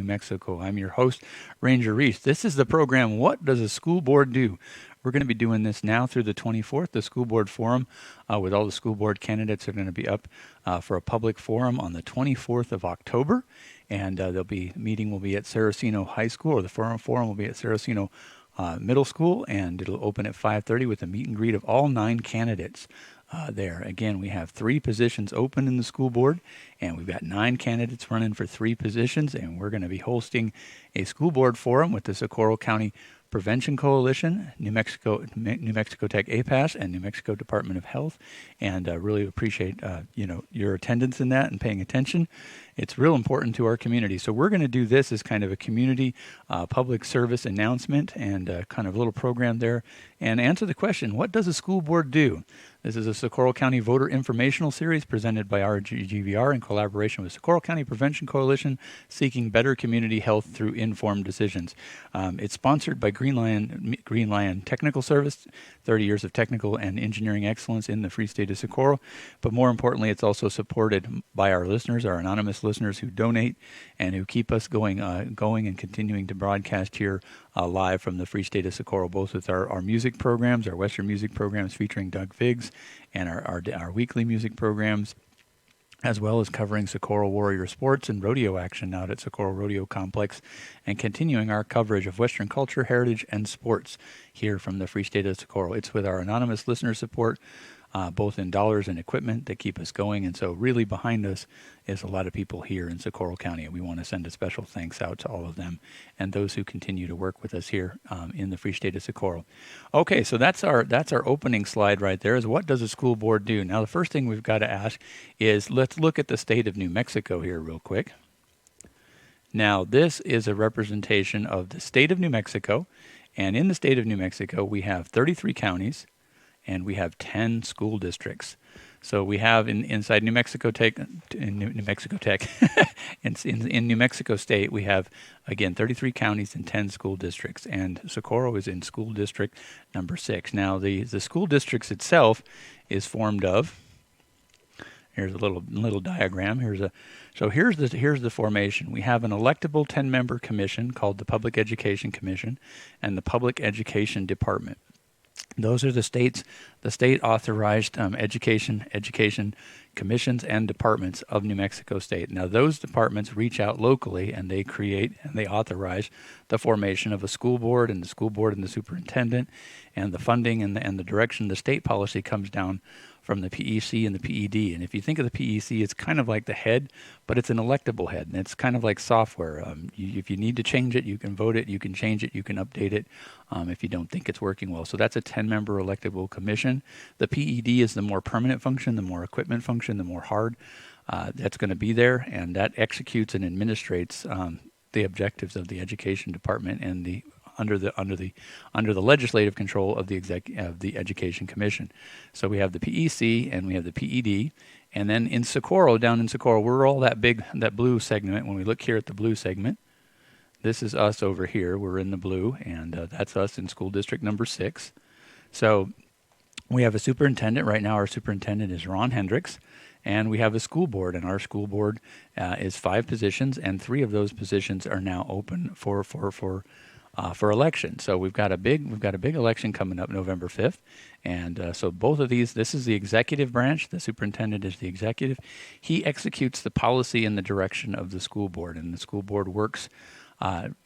New Mexico. I'm your host, Ranger Reese. This is the program, What Does a School Board Do? We're going to be doing this now through the 24th, the School Board Forum, with all the school board candidates are going to be up for a public forum on the 24th of October. And meeting will be at Saraceno High School, or the forum will be at Saraceno Middle School, and it'll open at 5:30 with a meet and greet of all 9 candidates. There. Again, we have 3 positions open in the school board, and we've got 9 candidates running for 3 positions, and we're going to be hosting a school board forum with the Socorro County Prevention Coalition, New Mexico Tech APAS, and New Mexico Department of Health, and really appreciate your attendance in that and paying attention. It's real important to our community. So we're going to do this as kind of a community public service announcement and kind of a little program there, and answer the question, what does a school board do? This is a Socorro County Voter Informational Series presented by RGVR in collaboration with Socorro County Prevention Coalition, seeking better community health through informed decisions. It's sponsored by Green Lion Technical Service, 30 years of technical and engineering excellence in the free state of Socorro. But more importantly, it's also supported by our listeners, our anonymous listeners who donate and who keep us going and continuing to broadcast here live from the free state of Socorro, both with our music programs, our Western music programs featuring Doug Figgs, and our weekly music programs, as well as covering Socorro Warrior sports and rodeo action out at Socorro Rodeo Complex, and continuing our coverage of Western culture, heritage, and sports here from the free state of Socorro. It's with our anonymous listener support, both in dollars and equipment, that keep us going. And so really behind us is a lot of people here in Socorro County, and we want to send a special thanks out to all of them and those who continue to work with us here in the free state of Socorro. Okay, so that's our opening slide right there, is what does a school board do? Now, the first thing we've got to ask is, let's look at the state of New Mexico here real quick. Now, this is a representation of the state of New Mexico, and in the state of New Mexico, we have 33 counties, and we have 10 school districts. So we have inside New Mexico Tech, in New Mexico State, we have, again, 33 counties and 10 school districts, and Socorro is in school district number 6. Now, the school districts itself is formed of, here's a little diagram. Here's the formation. We have an electable 10-member commission called the Public Education Commission and the Public Education Department. Those are the state authorized education commissions and departments of New Mexico State. Now, those departments reach out locally, and they create and they authorize the formation of a school board, and the school board and the superintendent, and the funding and the direction. The state policy comes down from the PEC and the PED. And if you think of the PEC, it's kind of like the head, but it's an electable head, and it's kind of like software. If you need to change it, you can vote it, you can change it, you can update it if you don't think it's working well. So that's a 10-member electable commission. The PED is the more permanent function, the more equipment function, the more hard that's going to be there, and that executes and administrates the objectives of the education department and the under the legislative control of the Education Commission. So we have the PEC and we have the PED, and then in Socorro, down in Socorro, we're all that blue segment. When we look here at the blue segment, this is us over here. We're in the blue, and that's us in school district number 6. So we have a superintendent. Right now our superintendent is Ron Hendricks, and we have a school board, and our school board is 5 positions, and 3 of those positions are now open for election. So we've got a big election coming up November 5th, and so both of these. This is the executive branch. The superintendent is the executive. He executes the policy and the direction of the school board, and the school board works,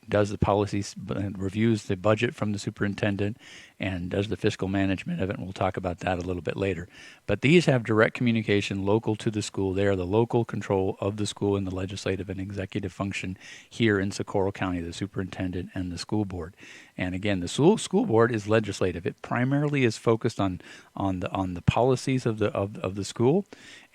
does the policies, reviews the budget from the superintendent, and does the fiscal management of it, and we'll talk about that a little bit later. But these have direct communication local to the school. They are the local control of the school in the legislative and executive function here in Socorro County, the superintendent and the school board. And again, the school board is legislative. It primarily is focused on the policies of the school,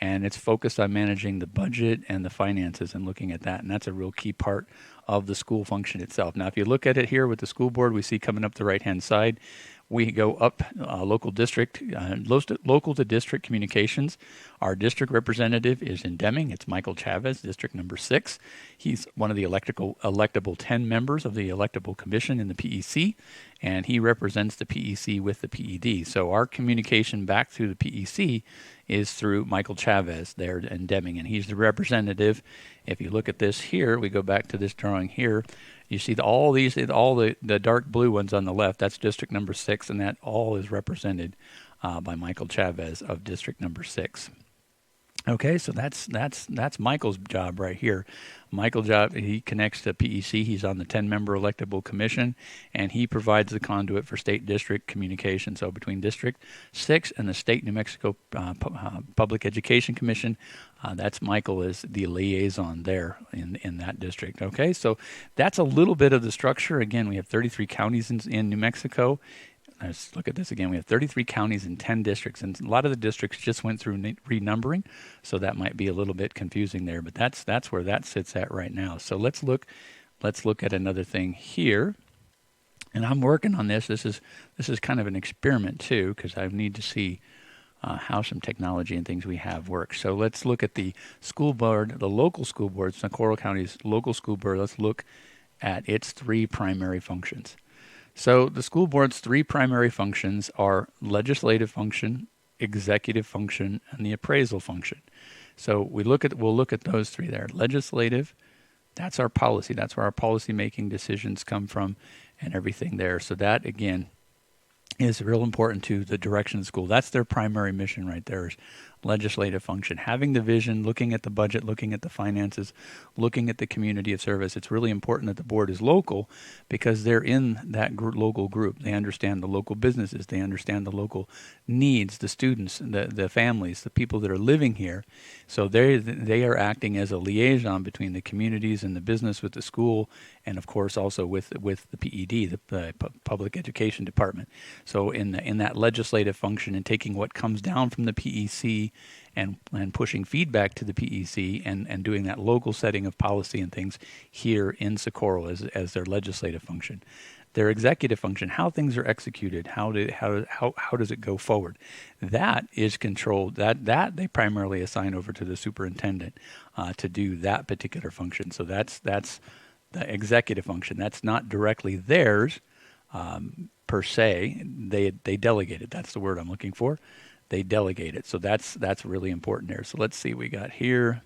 and it's focused on managing the budget and the finances and looking at that. And that's a real key part of the school function itself. Now, if you look at it here with the school board, we see coming up the right-hand side, we go up local to district communications. Our district representative is in Deming. It's Michael Chavez, district number 6. He's one of the electable 10 members of the electable commission in the PEC, and he represents the PEC with the PED. So our communication back through the PEC is through Michael Chavez there in Deming, and he's the representative. If you look at this here, we go back to this drawing here. You see all the dark blue ones on the left. That's district number 6, and that all is represented by Michael Chavez of district number 6. Okay, so that's Michael's job right here. Michael's job, he connects to PEC. He's on the 10-member electable commission, and he provides the conduit for state district communication. So between District 6 and the State New Mexico Public Education Commission, that's Michael is the liaison there in that district. Okay, so that's a little bit of the structure. Again, we have 33 counties in New Mexico. Let's look at this again. We have 33 counties and 10 districts, and a lot of the districts just went through renumbering, so that might be a little bit confusing there. But that's where that sits at right now. So let's look at another thing here, and I'm working on this. This is kind of an experiment too, because I need to see how some technology and things we have work. So let's look at the school board, the local school board, Socorro County's local school board. Let's look at its 3 primary functions. So the school board's 3 primary functions are legislative function, executive function, and the appraisal function. So we'll look at those 3 there. Legislative, that's our policy. That's where our policy making decisions come from and everything there. So that, again, is real important to the direction of the school. That's their primary mission right there, is legislative function. Having the vision, looking at the budget, looking at the finances, looking at the community of service. It's really important that the board is local because they're in that local group. They understand the local businesses. They understand the local needs, the students, the families, the people that are living here. So they are acting as a liaison between the communities and the business with the school, and of course also with the PED, the Public Education Department. So in that legislative function and taking what comes down from the PEC and pushing feedback to the PEC and doing that local setting of policy and things here in Socorro as their legislative function. Their executive function, how things are executed, how does it go forward? That is controlled. That they primarily assign over to the superintendent to do that particular function. So that's the executive function. That's not directly theirs per se. They delegate it. That's the word I'm looking for. They delegate it. So that's really important there. So let's see what we got here.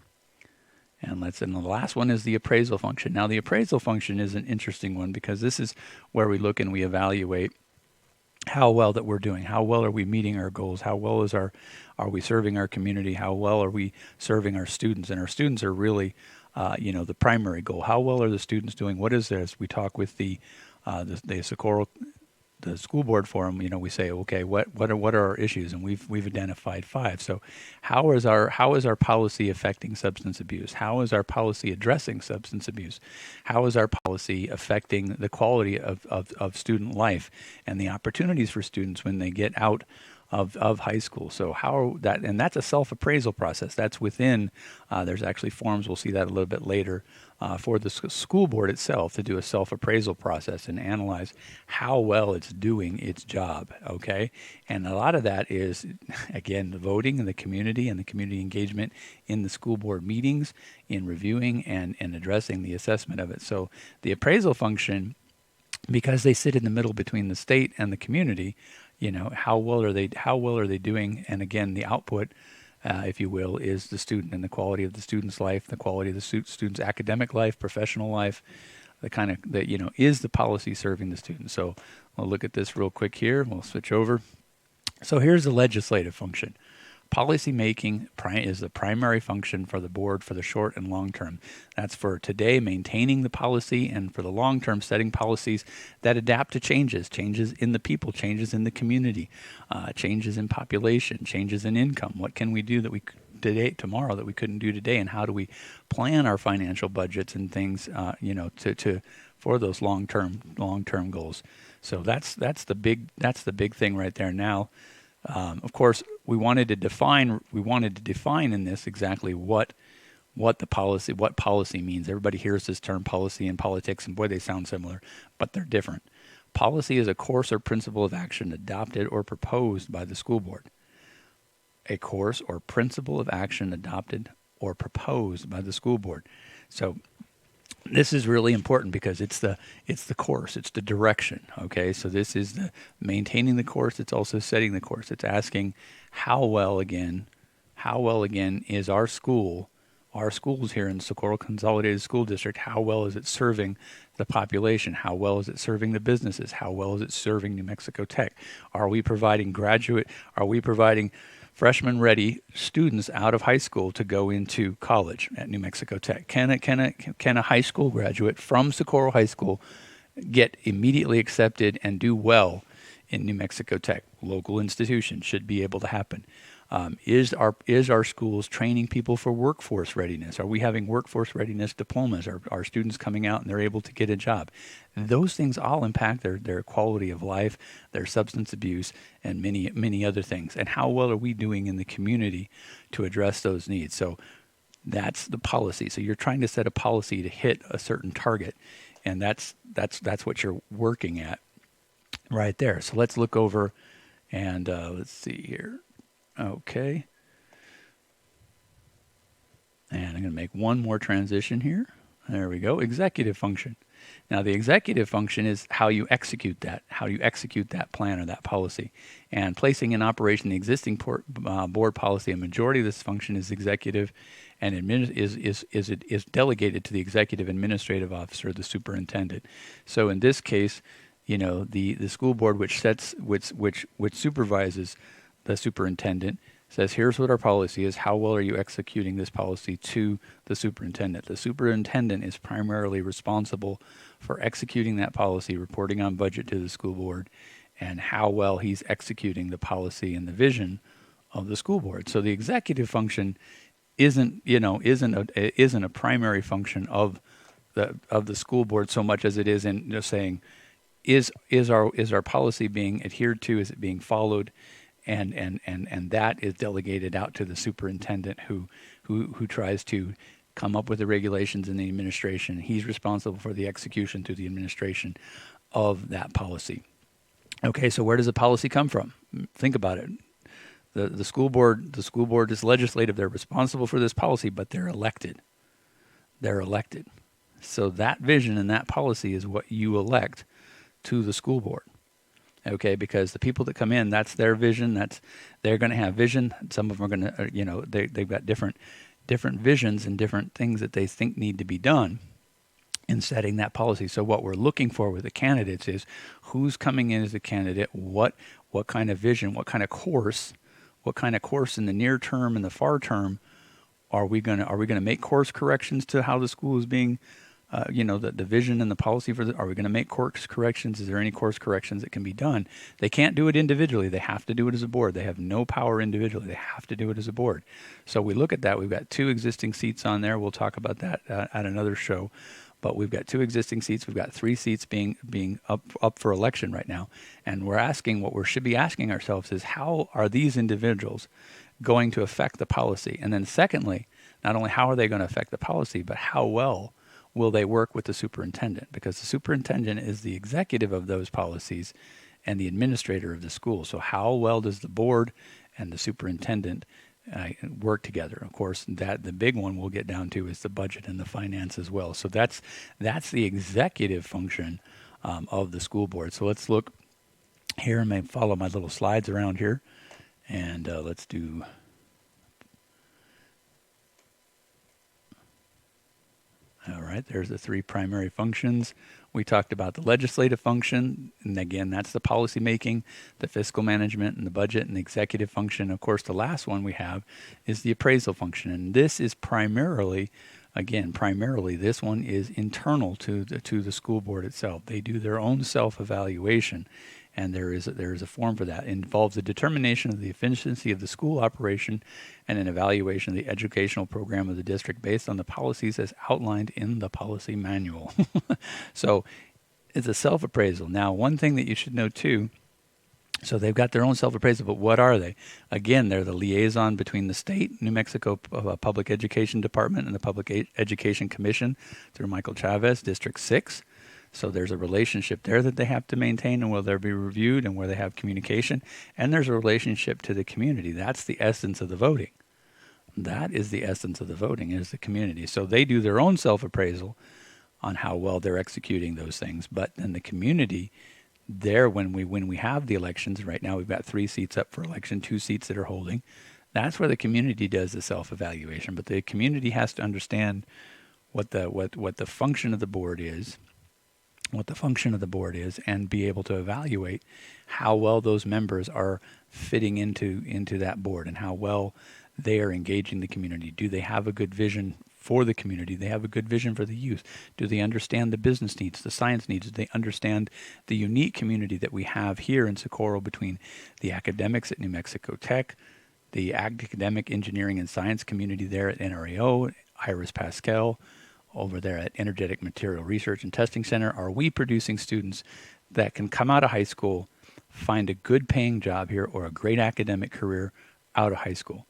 And the last one is the appraisal function. Now the appraisal function is an interesting one because this is where we look and we evaluate how well that we're doing. How well are we meeting our goals? How well are we serving our community? How well are we serving our students? And our students are really, the primary goal. How well are the students doing? What is this? We talk with the Socorro, the school board forum. We say, okay, what are our issues? And we've identified 5. So how is our policy affecting substance abuse? How is our policy addressing substance abuse? How is our policy affecting the quality of student life and the opportunities for students when they get out of high school? So and that's a self-appraisal process. That's within, there's actually forms, we'll see that a little bit later, for the school board itself to do a self-appraisal process and analyze how well it's doing its job, okay? And a lot of that is, again, the voting and the community engagement in the school board meetings, in reviewing and addressing the assessment of it. So the appraisal function, because they sit in the middle between the state and the community, how well are they doing? And again, the output, if you will, is the student and the quality of the student's life, the quality of the student's academic life, professional life, is the policy serving the student. So we'll look at this real quick here. We'll switch over. So here's the legislative function. Policy making is the primary function for the board for the short and long term. That's for today, maintaining the policy, and for the long term, setting policies that adapt to changes in the people, changes in the community, changes in population, changes in income. What can we do tomorrow that we couldn't do today, and how do we plan our financial budgets and things, for those long term goals. So that's the big thing right there. Now, of course, we wanted to define in this exactly what policy means. Everybody hears this term policy in politics, and boy, they sound similar, but they're different. Policy is a course or principle of action adopted or proposed by the school board. A course or principle of action adopted or proposed by the school board. So this is really important because it's the course, it's the direction. Okay, so this is the maintaining the course. It's also setting the course. It's asking how well, again, How well, again, is our schools here in Socorro Consolidated School District, how well is it serving the population? How well is it serving the businesses? How well is it serving New Mexico Tech? Are we providing freshman ready students out of high school to go into college at New Mexico Tech? Can a high school graduate from Socorro High School get immediately accepted and do well in New Mexico Tech? Local institution should be able to happen. Is our schools training people for workforce readiness? Are we having workforce readiness diplomas? Are students coming out and they're able to get a job? Those things all impact their quality of life, their substance abuse, and many other things. And how well are we doing in the community to address those needs? So that's the policy. So you're trying to set a policy to hit a certain target, and that's what you're working at right there. So let's look over and let's see here. Okay. And I'm going to make one more transition here. There we go. Executive function. Now, the executive function is how you execute that plan or that policy. And placing in operation the existing board policy, a majority of this function is executive and is delegated to the executive administrative officer, the superintendent. So in this case, the school board which supervises the superintendent says, here's what our policy is. How well are you executing this policy to the superintendent? The superintendent is primarily responsible for executing that policy, reporting on budget to the school board, and how well he's executing the policy and the vision of the school board. So the executive function isn't a primary function of the school board so much as it is in saying, is our policy being adhered to? Is it being followed? And that is delegated out to the superintendent who tries to come up with the regulations in the administration. He's responsible for the execution through the administration of that policy. Okay, so where does the policy come from? Think about it. The school board is legislative. They're responsible for this policy, but they're elected. So that vision and that policy is what you elect to the school board. Okay, because the people that come in, that's their vision. They're going to have vision. Some of them are going to, they've got different visions and different things that they think need to be done in setting that policy. So what we're looking for with the candidates is who's coming in as a candidate, what kind of vision, what kind of course in the near term and the far term are we going to make course corrections to how the school is being. The vision and the policy are we going to make course corrections? Is there any course corrections that can be done? They can't do it individually. They have to do it as a board. They have no power individually. They have to do it as a board. So we look at that. We've got 2 existing seats on there. We'll talk about that at another show. But we've got 2 existing seats. We've got 3 seats being up for election right now. And what we should be asking ourselves is, how are these individuals going to affect the policy? And then secondly, not only how are they going to affect the policy, but how well will they work with the superintendent? Because the superintendent is the executive of those policies and the administrator of the school. So how well does the board and the superintendent work together? Of course, the big one we'll get down to is the budget and the finance as well. So that's the executive function of the school board. So let's look here and follow my little slides around here. And let's do... All right, there's the 3 primary functions. We talked about the legislative function, and again, that's the policy making, the fiscal management, and the budget, and the executive function. Of course, the last one we have is the appraisal function, and this is primarily, this one is internal to the school board itself. They do their own self-evaluation, and there is a form for that. It involves a determination of the efficiency of the school operation and an evaluation of the educational program of the district based on the policies as outlined in the policy manual. So it's a self-appraisal. Now, one thing that you should know too, so they've got their own self-appraisal, but what are they? Again, they're the liaison between the state, New Mexico Public Education Department, and the Public Education Commission through Michael Chavez, District 6. So there's a relationship there that they have to maintain, and where they'll be reviewed and where they have communication. And there's a relationship to the community. That's the essence of the voting. That is the essence of the voting, is the community. So they do their own self-appraisal on how well they're executing those things. But then the community, there when we have the elections, right now we've got 3 seats up for election, 2 seats that are holding. That's where the community does the self-evaluation, but the community has to understand what the function of the board is, and be able to evaluate how well those members are fitting into that board and how well they are engaging the community. Do they have a good vision for the community? Do they have a good vision for the youth? Do they understand the business needs, the science needs? Do they understand the unique community that we have here in Socorro between the academics at New Mexico Tech, the academic engineering and science community there at NRAO, Iris Pascal, over there at Energetic Material Research and Testing Center? Are we producing students that can come out of high school, find a good paying job here or a great academic career out of high school?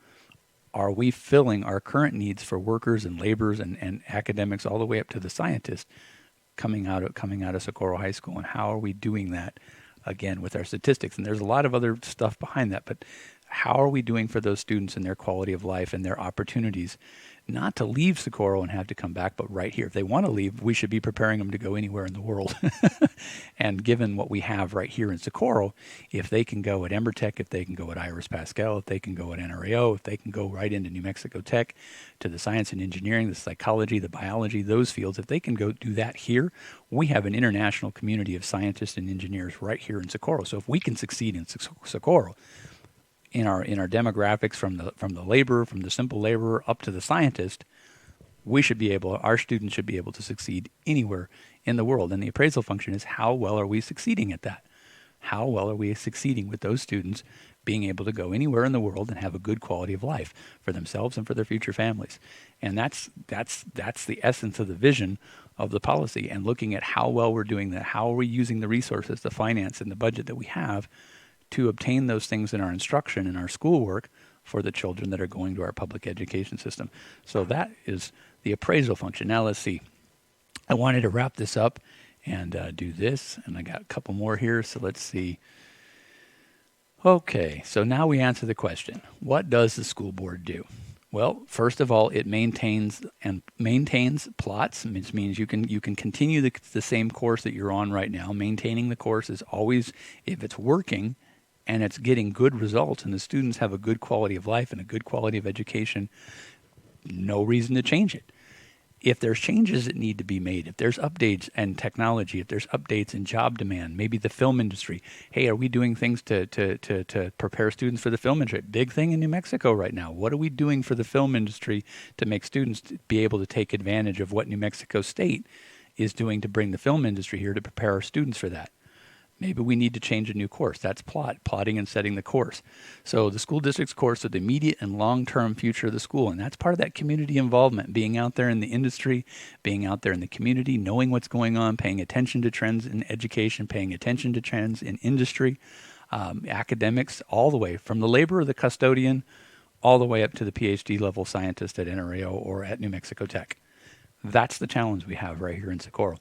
Are we filling our current needs for workers and laborers and academics all the way up to the scientists coming out of Socorro High School? And how are we doing that, again, with our statistics? And there's a lot of other stuff behind that, but how are we doing for those students and their quality of life and their opportunities, not to leave Socorro and have to come back, but right here? If they want to leave, we should be preparing them to go anywhere in the world. And given what we have right here in Socorro, if they can go at Embertech, if they can go at Iris Pascal, if they can go at NRAO, if they can go right into New Mexico Tech to the science and engineering, the psychology, the biology, those fields, if they can go do that here, we have an international community of scientists and engineers right here in Socorro. So if we can succeed in Socorro, in our demographics from the laborer, from the simple laborer up to the scientist, our students should be able to succeed anywhere in the world. And the appraisal function is, how well are we succeeding at that? How well are we succeeding with those students being able to go anywhere in the world and have a good quality of life for themselves and for their future families? And that's the essence of the vision of the policy, and looking at how well we're doing that. How are we using the resources, the finance, and the budget that we have to obtain those things in our instruction and our schoolwork for the children that are going to our public education system? So that is the appraisal function. Now let's see. I wanted to wrap this up and do this, and I got a couple more here, so let's see. Okay, so now we answer the question, what does the school board do? Well, first of all, it maintains plots, which means you can continue the same course that you're on right now. Maintaining the course is always, if it's working and it's getting good results and the students have a good quality of life and a good quality of education, no reason to change it. If there's changes that need to be made, if there's updates and technology, if there's updates in job demand, maybe the film industry, hey, are we doing things to prepare students for the film industry? Big thing in New Mexico right now. What are we doing for the film industry to make students be able to take advantage of what New Mexico State is doing to bring the film industry here to prepare our students for that? Maybe we need to change a new course. That's plotting and setting the course. So the school district's course of the immediate and long-term future of the school. And that's part of that community involvement, being out there in the industry, being out there in the community, knowing what's going on, paying attention to trends in education, paying attention to trends in industry, academics, all the way from the laborer, the custodian, all the way up to the PhD level scientist at NRAO or at New Mexico Tech. That's the challenge we have right here in Socorro.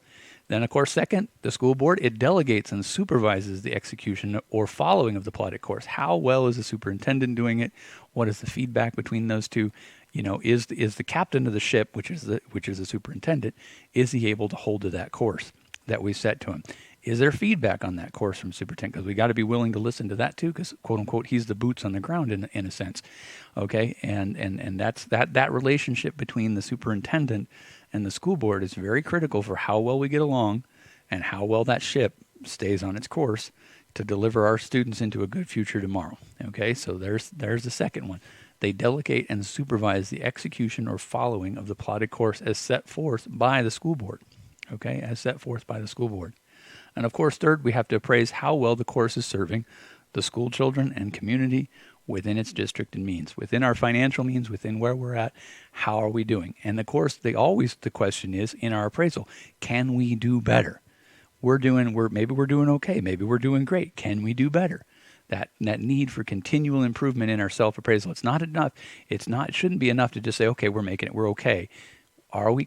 Then, of course, second, the school board, it delegates and supervises the execution or following of the plotted course. How well is the superintendent doing it? What is the feedback between those two? You know, is the captain of the ship, which is the superintendent, is he able to hold to that course that we set to him? Is there feedback on that course from superintendent? Because we got to be willing to listen to that too, because quote unquote, he's the boots on the ground in a sense. Okay, and that's that relationship between the superintendent and the school board is very critical for how well we get along and how well that ship stays on its course to deliver our students into a good future tomorrow. Okay, so there's the second one. They delegate and supervise the execution or following of the plotted course as set forth by the school board. Okay, as set forth by the school board. And of course, third, we have to appraise how well the course is serving the school children and community within its district and means, within our financial means, within where we're at. How are we doing? And of course, the question is in our appraisal, can we do better? Maybe we're doing okay, maybe we're doing great. Can we do better? That need for continual improvement in our self-appraisal. It's not enough. It shouldn't be enough to just say, okay, we're making it, we're okay.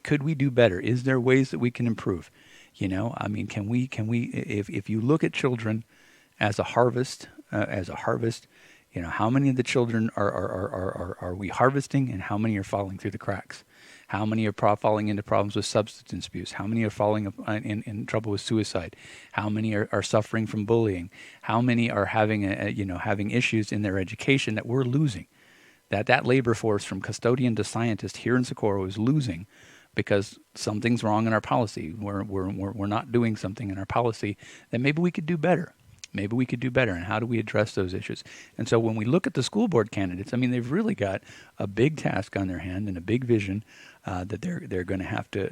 Could we do better? Is there ways that we can improve? You know, I mean, can we, if you look at children as a harvest, you know, how many of the children are we harvesting, and how many are falling through the cracks? How many are falling into problems with substance abuse? How many are falling in trouble with suicide? How many are suffering from bullying? How many are having having issues in their education that we're losing? that labor force from custodian to scientist here in Socorro is losing because something's wrong in our policy. We're not doing something in our policy that maybe we could do better. Maybe we could do better, and how do we address those issues? And so when we look at the school board candidates, I mean, they've really got a big task on their hand and a big vision that they're going to have to,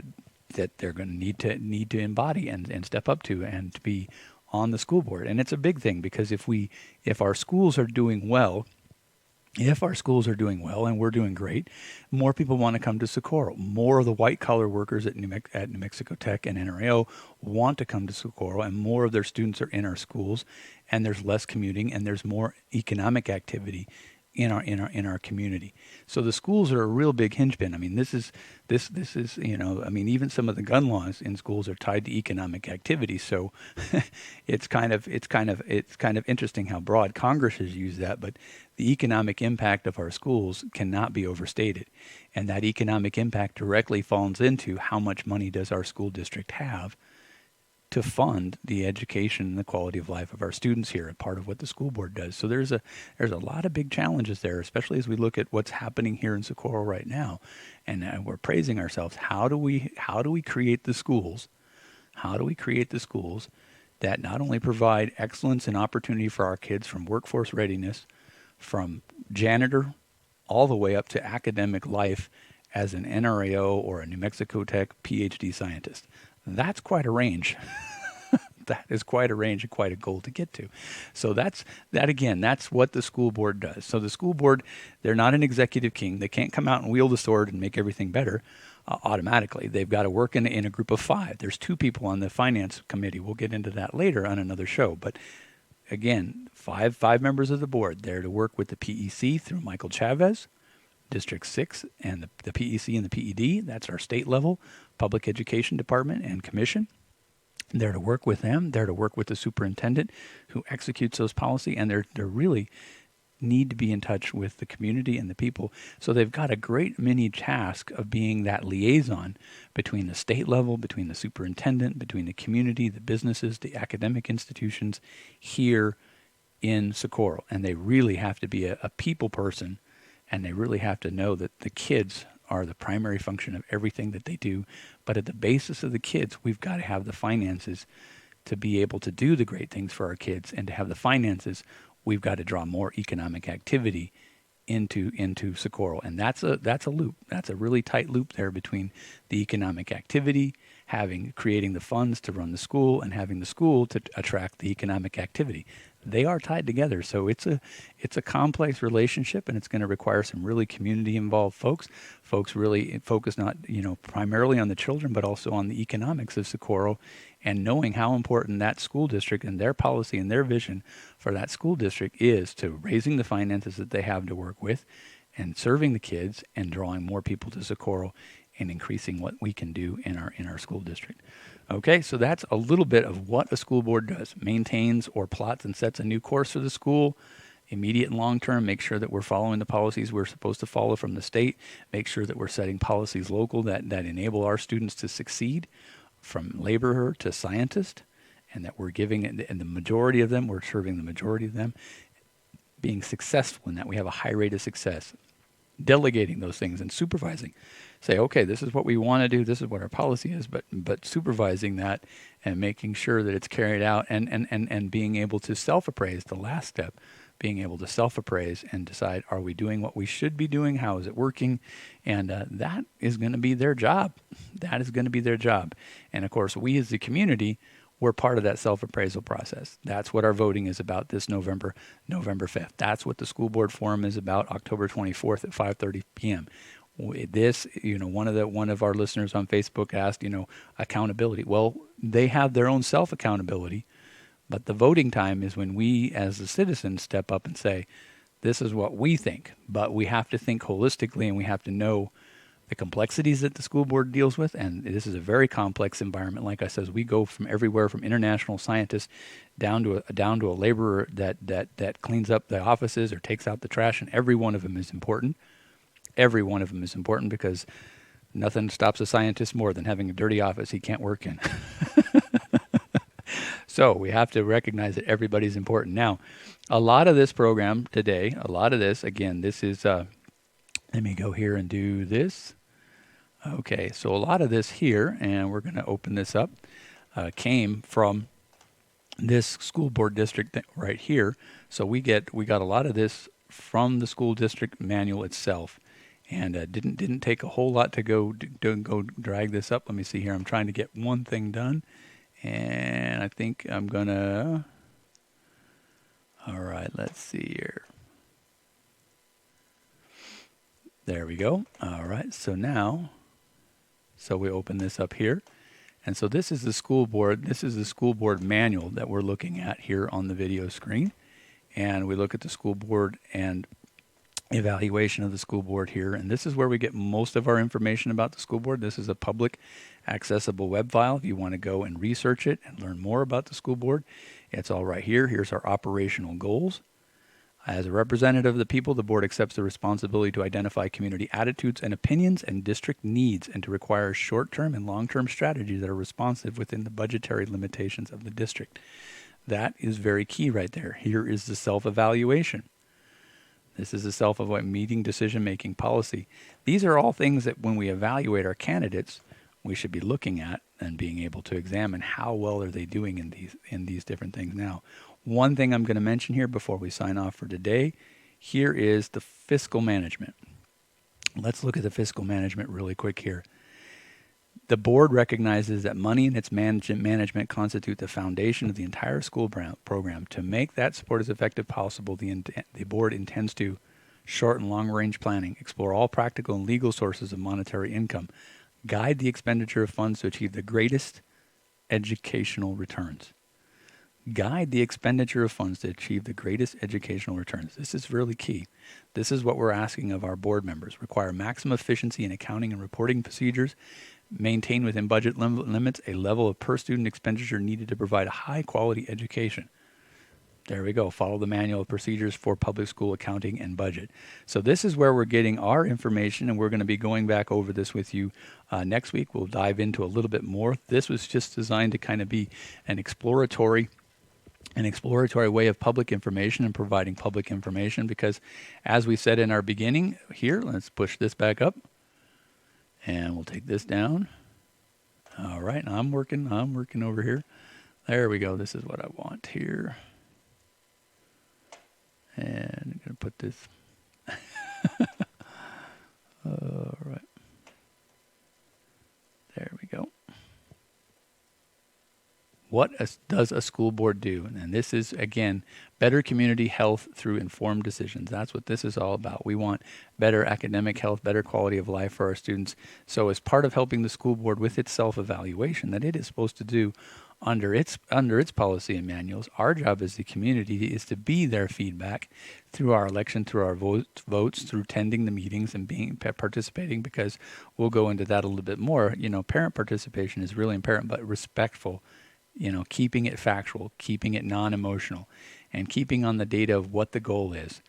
that they're going to need to embody and step up to and to be on the school board. And it's a big thing because if our schools are doing well, and we're doing great, more people want to come to Socorro. More of the white-collar workers at New Mexico Tech and NRAO want to come to Socorro, and more of their students are in our schools, and there's less commuting, and there's more economic activity in our community. So the schools are a real big hinge pin. I mean, this is I mean, even some of the gun laws in schools are tied to economic activity. So it's kind of interesting how broad Congress has used that, but the economic impact of our schools cannot be overstated. And that economic impact directly falls into how much money does our school district have to fund the education and the quality of life of our students here, a part of what the school board does. So there's a lot of big challenges there, especially as we look at what's happening here in Socorro right now, and we're praising ourselves. How do we create the schools? How do we create the schools that not only provide excellence and opportunity for our kids from workforce readiness, from janitor all the way up to academic life as an NRAO or a New Mexico Tech PhD scientist? That's quite a range. That is quite a range and quite a goal to get to. So that's what the school board does. So the school board, they're not an executive king. They can't come out and wield a sword and make everything better automatically. They've got to work in a group of 5. There's 2 people on the finance committee. We'll get into that later on another show. But again, five members of the board there to work with the PEC through Michael Chavez, District 6, and the PEC and the PED. That's our state level public education department and commission. They're to work with them. They're to work with the superintendent who executes those policy, and they're really need to be in touch with the community and the people. So they've got a great mini task of being that liaison between the state level, between the superintendent, between the community, the businesses, the academic institutions here in Socorro. And they really have to be a people person, and they really have to know that the kids are the primary function of everything that they do. But at the basis of the kids, we've got to have the finances to be able to do the great things for our kids. And to have the finances, we've got to draw more economic activity into Socorro. And that's a loop. That's a really tight loop there between the economic activity, creating the funds to run the school, and having the school to attract the economic activity. They are tied together. So it's a complex relationship, and it's going to require some really community involved folks really focus not primarily on the children, but also on the economics of Socorro, and knowing how important that school district and their policy and their vision for that school district is to raising the finances that they have to work with, and serving the kids, and drawing more people to Socorro, and increasing what we can do in our school district. Okay, so that's a little bit of what a school board does. Maintains or plots and sets a new course for the school, immediate and long term. Make sure that we're following the policies we're supposed to follow from the state. Make sure that we're setting policies local that enable our students to succeed, from laborer to scientist, and that we're giving, and the majority of them, we're serving the majority of them, being successful in that. We have a high rate of success. Delegating those things and supervising. Say, okay, this is what we want to do, this is what our policy is, but supervising that and making sure that it's carried out, and being able to self-appraise, the last step, being able to self-appraise and decide, are we doing what we should be doing? How is it working? And that is going to be their job. That is going to be their job. And of course, we as the community, we're part of that self-appraisal process. That's what our voting is about this November 5th. That's what the school board forum is about, October 24th at 5:30 p.m. This, one of our listeners on Facebook asked, accountability. Well, they have their own self-accountability, but the voting time is when we as the citizens step up and say, this is what we think, but we have to think holistically, and we have to know the complexities that the school board deals with, and this is a very complex environment. Like I said, we go from everywhere from international scientists down to a laborer that cleans up the offices or takes out the trash, and every one of them is important. Every one of them is important, because nothing stops a scientist more than having a dirty office he can't work in. So we have to recognize that everybody's important. Now, a lot of this program today, again, this is Let me go here and do this. Okay, so a lot of this here, and we're going to open this up, came from this school board district right here. So we got a lot of this from the school district manual itself, and didn't take a whole lot to go drag this up. Let me see here. I'm trying to get one thing done, and I think I'm gonna. All right, let's see here. There we go. All right, so now, so we open this up here. And so this is the school board. This is the school board manual that we're looking at here on the video screen. And we look at the school board and evaluation of the school board here. And this is where we get most of our information about the school board. This is a public accessible web file. If you want to go and research it and learn more about the school board, it's all right here. Here's our operational goals. As a representative of the people, the board accepts the responsibility to identify community attitudes and opinions and district needs and to require short-term and long-term strategies that are responsive within the budgetary limitations of the district. That is very key right there. Here is the self-evaluation. This is the self-evaluation, meeting decision-making policy. These are all things that when we evaluate our candidates, we should be looking at and being able to examine how well are they doing in these different things. Now, one thing I'm going to mention here before we sign off for today, here is the fiscal management. Let's look at the fiscal management really quick here. The board recognizes that money and its management constitute the foundation of the entire school program. To make that support as effective as possible, the board intends to short and long-range planning, explore all practical and legal sources of monetary income, guide the expenditure of funds to achieve the greatest educational returns. Guide the expenditure of funds to achieve the greatest educational returns. This is really key. This is what we're asking of our board members. Require maximum efficiency in accounting and reporting procedures. Maintain within budget limits a level of per student expenditure needed to provide a high quality education. There we go. Follow the manual of procedures for public school accounting and budget. So this is where we're getting our information, and we're going to be going back over this with you next week. We'll dive into a little bit more. This was just designed to kind of be an exploratory way of public information and providing public information, because as we said in our beginning here, let's push this back up and we'll take this down. All right, now I'm working over here. There we go. This is what I want here. And I'm going to put this. All right. There we go. What does a school board do? And this is, again, better community health through informed decisions. That's what this is all about. We want better academic health, better quality of life for our students. So as part of helping the school board with its self-evaluation that it is supposed to do under its policy and manuals, our job as the community is to be their feedback through our election, through our votes, through attending the meetings and participating, because we'll go into that a little bit more. You know, parent participation is really important, but respectful. You know, keeping it factual, keeping it non-emotional, and keeping on the data of what the goal is.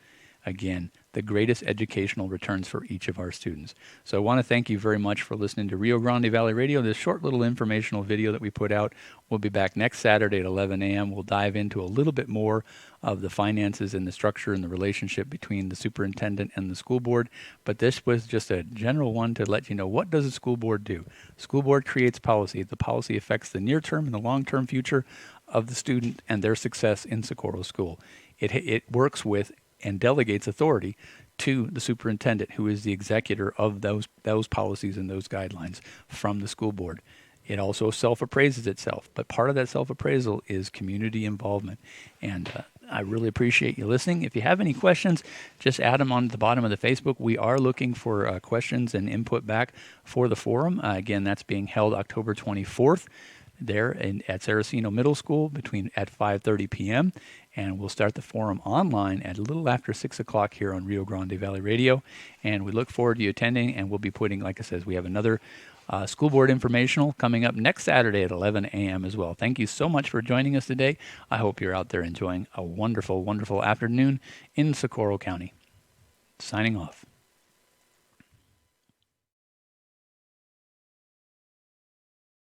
Again, the greatest educational returns for each of our students. So I want to thank you very much for listening to Rio Grande Valley Radio. This short little informational video that we put out. We'll be back next Saturday at 11 a.m. We'll dive into a little bit more of the finances and the structure and the relationship between the superintendent and the school board. But this was just a general one to let you know, what does a school board do? School board creates policy. The policy affects the near-term and the long-term future of the student and their success in Socorro School. It works with and delegates authority to the superintendent, who is the executor of those policies and those guidelines from the school board. It also self-appraises itself, but part of that self-appraisal is community involvement. And I really appreciate you listening. If you have any questions, just add them on the bottom of the Facebook. We are looking for questions and input back for the forum. Again, that's being held October 24th there at Saraceno Middle School at 5:30 p.m. And we'll start the forum online at a little after 6 o'clock here on Rio Grande Valley Radio. And we look forward to you attending. And we'll be putting, like I said, we have another school board informational coming up next Saturday at 11 a.m. as well. Thank you so much for joining us today. I hope you're out there enjoying a wonderful, wonderful afternoon in Socorro County. Signing off.